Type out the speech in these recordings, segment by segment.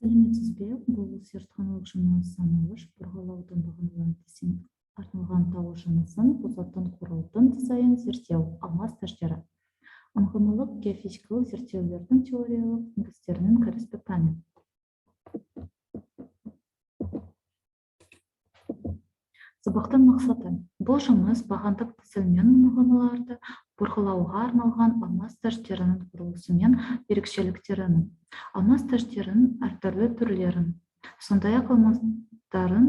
Сәлеметсіз бе? Бұл зертханалық жинас санауыш бұрғылаудың бағаналарын арналған тау жынысын бұзатын құралдың дизайн зерттеу алмас тәждері. Аңғымалық геофизикалық зерттеулердің теориялық негіздерінің кіріспе пәні. Сабақтың мақсаты. Бұл жұмыс бағандық тәсілмен мағыналарды бұрғылауға арналған алмас тәждерінің құрылысы мен ерекшеліктерінің, алмас тәждерінің әртүрлі түрлерін, сондай-ақ алмастардың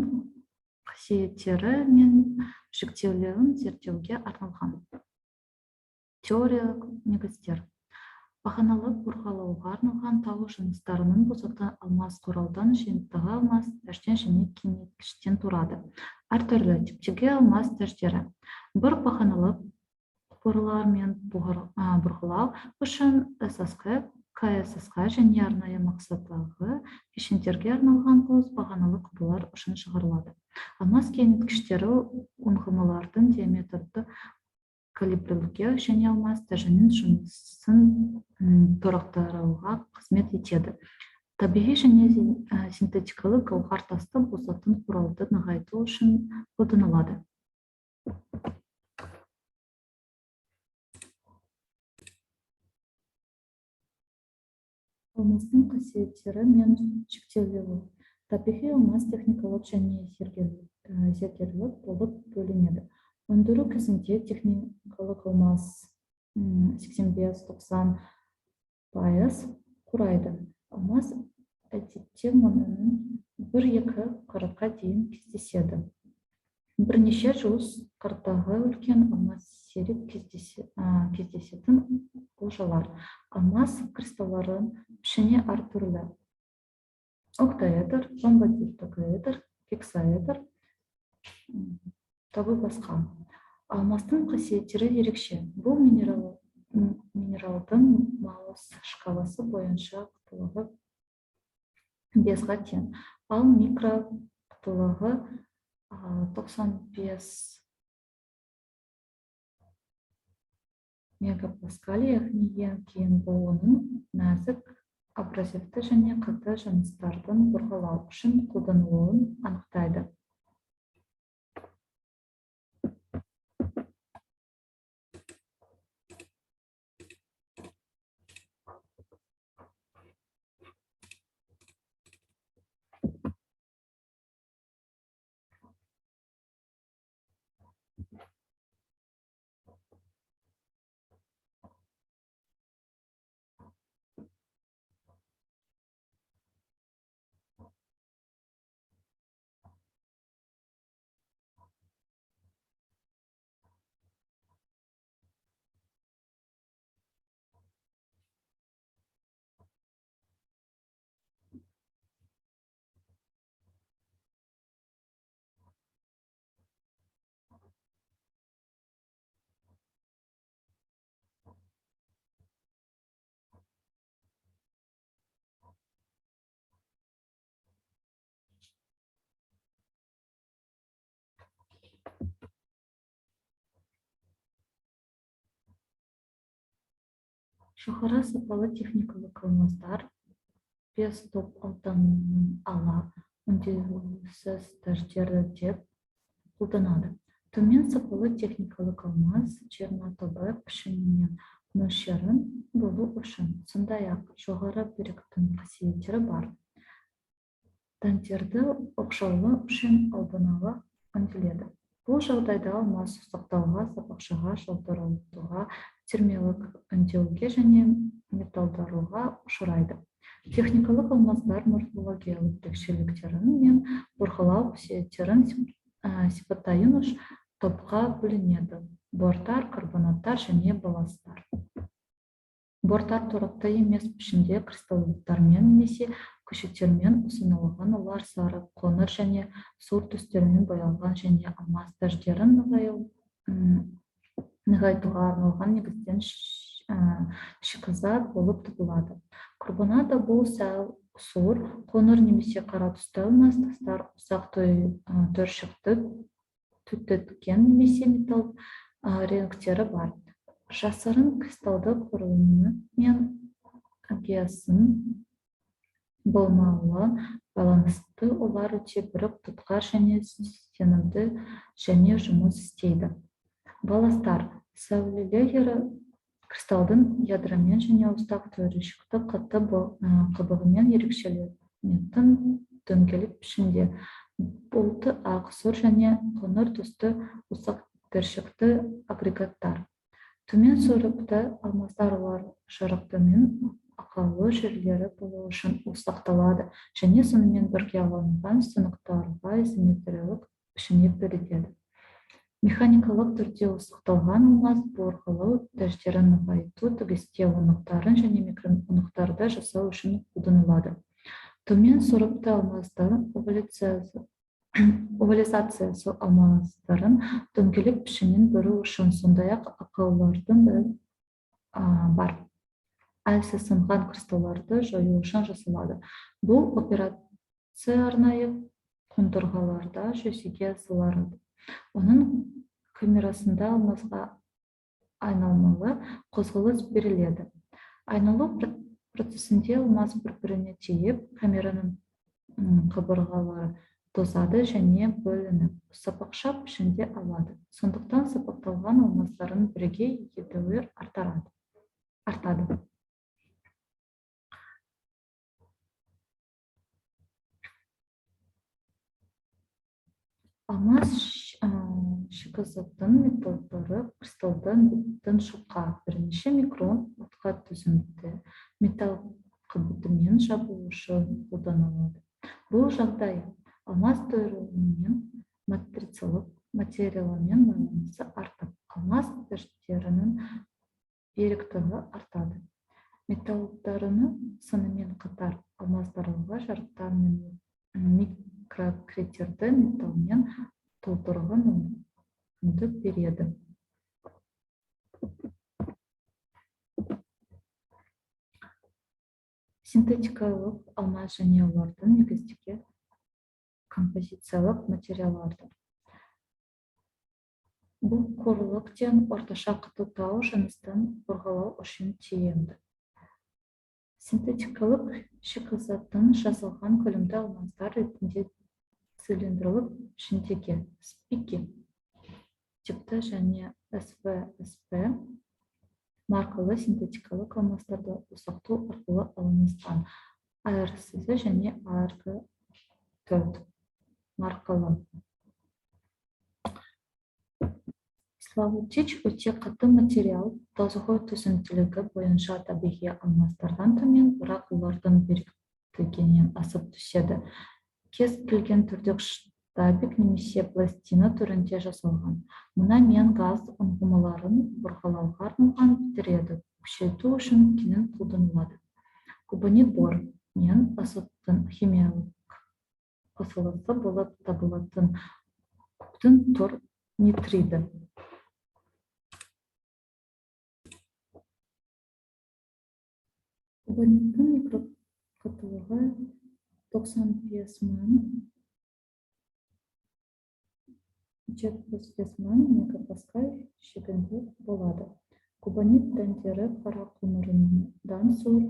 қасиеттері мен жіктеулерін зерттеуге арналған. Теориялық негіздер. Бағаналы бұрғылауға арналған тау жыныстарының бұзатын алмас құралдан жиынтығы алмас тәжден және кеңейткіштен тұрады. Әртүрлі типтегі алмас тәждері. Бір бағаналы құбырлар мен бұрғылау үшін ССК, КССК және арнайы мақсаттағы кешендерге арналған бос бағаналы құбырлар үшін шығарылады. Алмас кеңейткіштері ұңғымалардың диаметрді калибрлеуге және алмас тәжінің жұмысын тұрақтыруға қызмет етеді. Табиғи және синтетикалық гауһар тасты бұзатын құралды нығайту үшін қолданылады. Алмастың қасиеттері мен жіктеулері. Табиғи алмас техникалық және зергерлік болып бөлінеді. Өндіру кезінде техникалық алмас 85-90% құрайды. Алмас әдетте мұнының 1-2 каратқа дейін кездеседі. Бірнеше жүз караттағы үлкен алмас сирек кездесетін олжалар. Алмас кристалларын пішіні әртүрлі. Октаэдр, ромбодектаэдр, гексаэдр табы басқа. Алмастың қасиеттері ерекше. Бұл минералдың Маус шкаласы бойынша қаттылығы 5-ға тең, ал микро қаттылығы 95 мегапаскаль, яғни ең кейін болуының нәзік, абразивті және қатты жыныстардың бұрғылау үшін қолданылуын анықтайды. Жоғары сапалы техникалық алмастар 5 топ алтынның ала өңделусіз тәждері деп қолданады. Төмен сапалы техникалық алмас 20 тобы пішіні мен мөлшерін болу үшін, сондай-ақ жоғары беріктің қасиеттері бар. Дәндерді оқшаулау үшін алдын ала өңделеді. Бұл жағдайда алмас сақтауға, сапақшаға, жалтыратуға, термиялық өңдеуге және металдаруға ұшырайды. Техникалық алмастар морфологиялық ерекшеліктерін мен бұрғылау қасиеттерін сипаттайын үш топқа бөлінеді: борттар, карбонаттар және баластар. Борттар тұрақты емес пішінде кристаллдармен немесе көшеттермен ұсынылған, олар сары, қоңыр және сұр түстермен боялған және алмас тәждерін нығайтуға арналған негізден шикізат болып табылады. Карбонат бұл сәл сұр, қоңыр немесе қара түсті алмас тастар, ұсақ төршікті түтіккен немесе металл реңктері бар. Жасырын кристалды құрылымы мен геосын болмауы байланысты олар өте бірік тұтқар және сенімді және жұмыс істейді. Баластар сәулелері кристалдың ядромен және ұстақ төрішікті қатты қабығымен ерекшеленетін дөңгелек пішінде. Болты ақ, сұр және қоңыр түсті ұсақ тіршікті агрегаттар. Төмен сұрыпты алмаздар олар жарықтымен ақаулы жерлері болу үшін ұсақталады және сонымен бірге алынған сынықтарға изометриялық пішіне беріледі. Механикалық түрде ұсақталған алмаз бұрғылау тәждерін нығайту, тігістеу ұнықтарын және микроұнықтарды жасау үшін қолданылады. Төмен сұрыпты алмаздардың овализациясы алмаздарын дөңгелек пішінен беру үшін сондай-ақ ақаулардың бар. Әлсіз сынған кристалларды жою үшін жасалады. Бұл операция арнайы қондырғыларда жүзеге асырылады. Оның камерасында алмазға айналмалы қозғалыс беріледі. Айналу процесінде алмаз бір-біріне тиіп, камераның қабырғалары тозады және бөлініп, сапақша пішінде алады. Сондықтан сапақталған алмаздардың бірге едәуір артады. Алмаз шикізаттың металдары кристалдан беттің шыққа бірнеше микрон отқа төзімді металл қабатымен жабу үшін қолданылады. Бұл жағдай алмаз түрімен матрицалық материалымен байланысы артып, алмаз тәждерінің беріктігі артады. Металдарының сынымен қатар алмаздарға жарықтар мен микрокритерді металмен толтыруға мүмкіндік береді. Синтетикалық алмаз және олардың негіздегі композициялық материалдарды. Бұл қорлықтен орташа қытылтау жыныстан қорғалау үшін тиімді. Синтетикалық шикізаттың жасалған көлемді алмаздар ретінде цилиндралық пішіндегі спики типті және СВСП маркалы синтетикалық алмаздарды ұсақтау арқылы алыныстан ARCZ және ARC4 маркалы. Славутич өте қатты материал, тозығы төзімділігі бойынша табиғи алмаздардан төмен, бірақ олардың беріктігінен асып түседі. Кез келген түрде штабик немесе пластина түрінде жасалған. Мұна мен газ ұңғымаларын бұрғылауға арналған бітіреді, күшейту үшін кеңінен қолданылады. Кубонит бор мен азоттың химиялық қосылысы болып табылатын көктің тұр нитриді. Кубониттің микроқаттылығы 95 мың мегапаскаль шегінде болады. Кубонит дәндері қара көмірінен сұр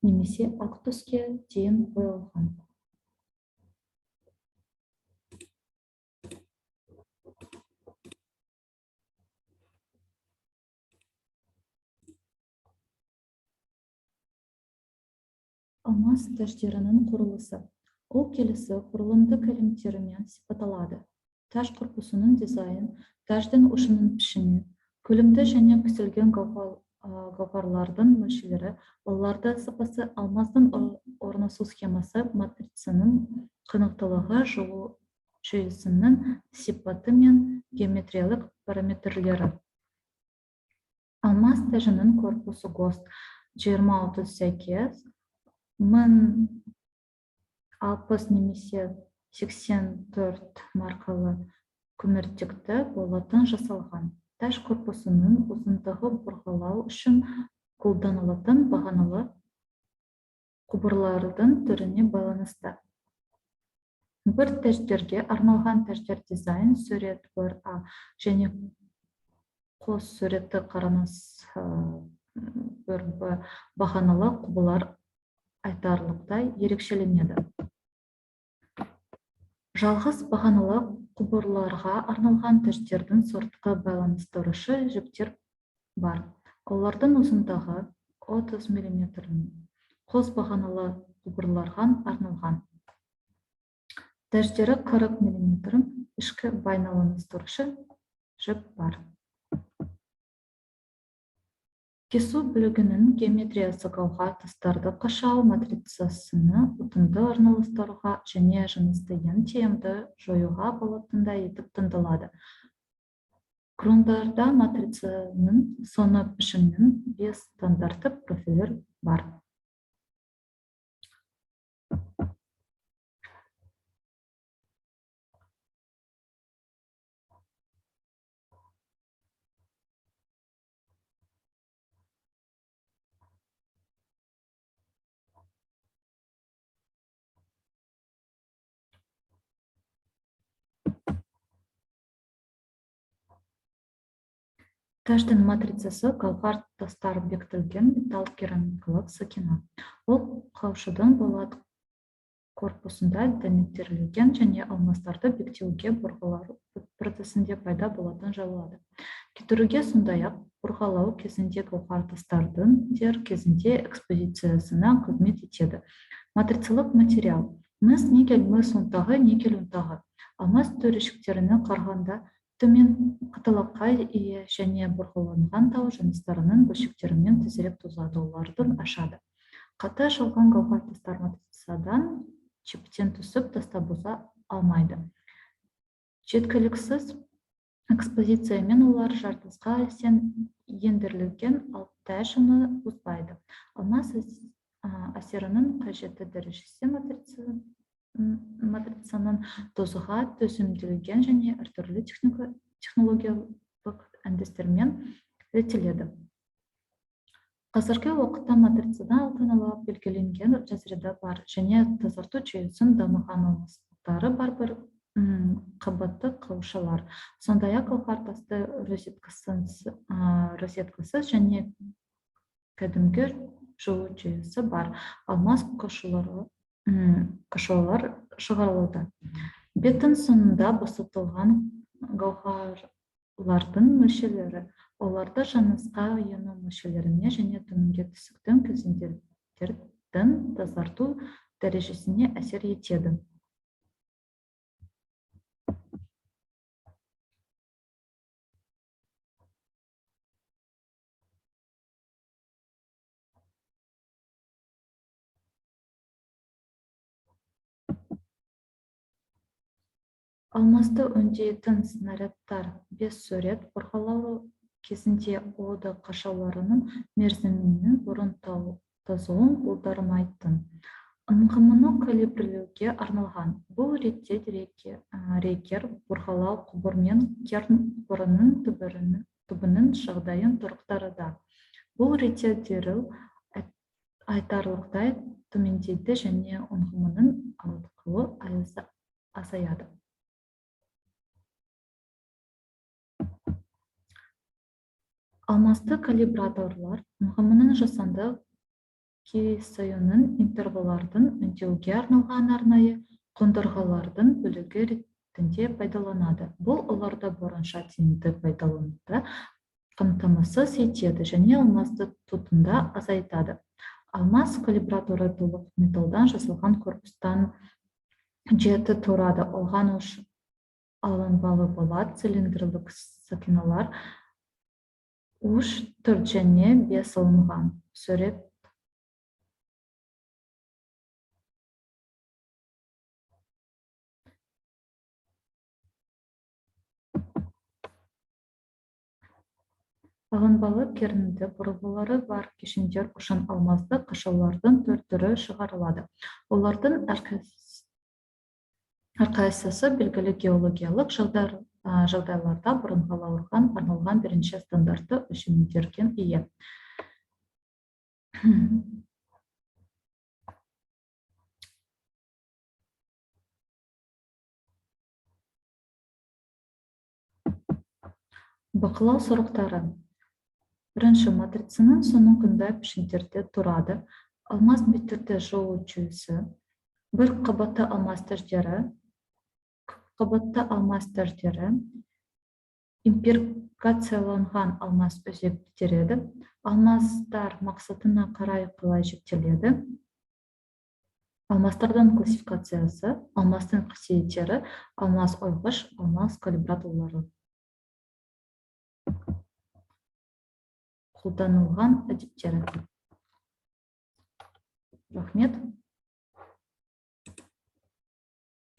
немесе ақ түске дейін боялған. Алмаз тәждерінің құрылысы. Ол келесі құрылымды элементтерімен сипатталады. Тәж корпусының дизайн, тәждің ұшының пішімі, көлемді және кесілген гауһарлардың мөлшері, олардың сапасы, алмаздың орнасу схемасы, матрицаның қанықтылығы, жылу жүйесінің сипаты мен геометриялық параметрлері. Алмаз тәжінің корпусы ГОСТ 2030 сәйкес 1060 немесе 84 маркалы көміртекті болатын жасалған. Тәж корпусының ұзындығы бұрғылау үшін қолданылатын бағаналы құбырлардың түріне байланысты. Бір тәждерге арналған тәждер дизайн сурет 1А және қос суретті қараңыз 1Б бағаналы құбырлар айтарлықтай ерекшеленеді. Жалғыз бағаналы құбырларға арналған тәштердің сортқа байланыстырушы жіптер бар. Олардың ұзындығы 30 мм. Қос бағаналы құбырларға арналған тәштері 40 мм. Ішкі байланыстырушы жіп бар. Кесу бөлігінің геометриясы гауһар тастарды қашау матрицасыны ұтымды орналастыруға және жыныстыйын тиімді жоюға болатындай етіп таңдалады. Грунттарда матрицаның соны пішімінің 5 стандарты профилер бар. Тәштің матрицасы гауһар тастар бекітілген металл керамикалық сақина. Ол қаушыдан болат корпусында дәнекерлеген және алмастарды бекітуге бұрғылау процесінде пайда болатын жабылады. Кетіруге сондай-ақ бұрғылау кезінде гауһар тастардың дер кезінде экспозициясына қызмет етеді. Матрицалық материал. Мыс, никель, мыс ұнтағы, никель ұнтағы. Алмас төрешіктеріне қарғанда төмен қаттылыққа ие және бұрғыланған тау жыныстарының бөлшектерімен тезірек тозады, олардың ашады. Қатты ашылған гауһар тастар матрицадан чиптен түсіп тастабуға алмайды. Жеткіліксіз экспозициямен олар жартысқа ендірілген ал тәшіні бұзбайды. Алмас әсерінің қажетті дәрежесі матрицаның тозуға төзімділген және әртүрлі технологиялық әдістермен реттеледі. Қазіргі уақытта матрицада алдын ала белгіленген разряды бар және тазарту жүйесін дамыған алмастықтары бар бір қабатты қаушалар. Сондай-ақ гауһар тасты розеткасыз және кәдімгі жуу жүйесі бар. Алмас қашаулар шығарылды. Беттің соңында босатылған гауһарлардың мөлшерлері оларды жанысқа ену мөлшерлеріне және төменгі түсіктің кезеңдердің тазарту дәрежесіне әсер етеді. Алмасты өңдейтін снарядтар 5 сурет бұрғылау кезінде оды қашауларының мерзімінен бұрын тозуын болдырмайтын. Ұңғыманы калибрлеуге арналған. Бұл ретте рейкер бұрғылау құбырмен керн құбырының түбінің жағдайын тұрақтырады. Бұл ретте деріл айтарлықтай төмендейді және ұңғыманың ауытқуы азаяды. Алмасты калибраторлар ұңғыманың жасанды кесуінің интервалдарын өңдеуге арналған арнайы қондырғылардың бөлігі ретінде пайдаланады. Бұл оларды барынша тиімді пайдалануды қамтамасыз етеді және алмасты тұтынуды азайтады. Алмас калибраторы толық металдан жасалған корпустан жеті тұрады. Оған үш алынбалы болат цилиндрлік сақиналар, үш, төрт және бес алынған. Сурет. Алынбалы кернді бұрғылары бар кешендер үшін алмазды қашаулардың төрт түрі шығарылады. Олардың әрқайсысы белгілі геологиялық жағдайларда бұрғылауға арналған бірінші стандартты өлшемдерге ие. Бақылау сұрақтары. Бірінші матрицаның соңында пішіндерде тұрады. Алмаз беттерде жолу жүйесі, бір қабатты алмаз түрдері, көп қабатты алмаз түрдері, импергацияланған алмаз өзеп береді. Алмаздар мақсатына қарай қалай жіктеледі. Алмаздардан классификациясы, алмаздың қасиеттері, алмаз ойғыш, алмаз калибраторлары. Қолданылған әдеттері. Рахмет.